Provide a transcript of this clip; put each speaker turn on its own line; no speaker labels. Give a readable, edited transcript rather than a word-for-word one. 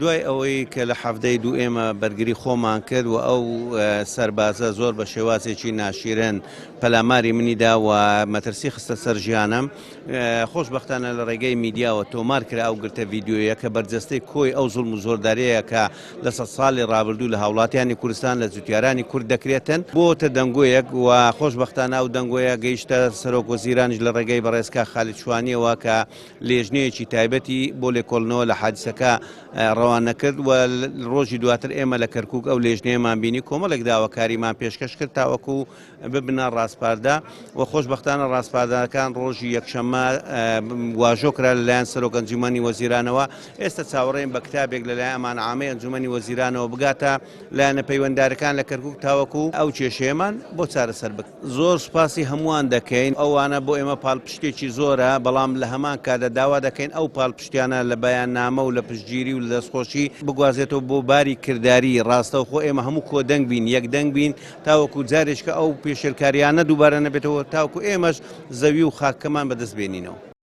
دوای ئەوەی کە لە حەفتەی دوو ئێمە بەرگری خۆمان کرد و ئەو سەربازە زۆر بە شێوازێکی ناشیرن پەلاماری منیدا و مەترسی خستە سەر ژیانم، خۆشبەختانە لە ڕێگەی میدیاوە تۆمار کرا ئەو گرتە ڤیدیۆیە کە بەرجەستەی کۆی ئەو زوڵم و زۆرداریەیە کە لە سەد ساڵی ڕابردوو لە هاوڵاتیانی کوردستان لە جوتیارانی کورد دەکرێتن بۆتە دەنگۆیەک و خۆشبەختانە ئەو دەنگۆیە گەیشتە سەرۆک وەزیرانیش لە ڕێگەی بەڕێزکا خالید شوانیەوە کە لێژنەیەکی تایبەتی بۆ لێکۆڵنەوە لە حادسەکە ڕەوان نەکرد و ڕۆژی دواتر ئێمە لە کەرکووک ئەو لێژنەیەمان بینی کۆمەڵێک داواکاریمان پێشکەش کرد تاوەکو ببنە ڕاستپاردا و خۆشبەختانە ڕاستپاردانەکان ڕۆژی یەکشەممە واژۆ کرا لەلایەن سەرۆک ئەنجومەنی وەزیرانەوە. ئێستا چاوەڕێین بە کتابێک لەلایەن ئەمانعامەی ئەنجومەنی وەزیرانەوە بگاتە لایەنە پەیوەنددارەکان لە کەرکووک تاوەکو ئەو کێشەیەمان بۆ چارەسەر بکە. زۆر سوپاسی هەمووان دەکەین، ئەوانە بۆ ئێمە پاڵپشتێکی زۆرە، بەڵام لە هەمان کاتدا داوا دەکەین ئەو پاڵپشتیانە لە بەیاننامە و لە پشتگیری و لە دەستخۆشی بگوازێتەوە بۆ باری کردداری ڕاستەوخۆ ئێمە هەموو کۆ دەنگ بین، یەک دەنگ بین تاوەکو جارێککە ئەو پێشێرکاریانە دووبارە نەبێتەوە تاوەکو ئێمەش زەوی و خاکەمان بەدەست بێنینەوە.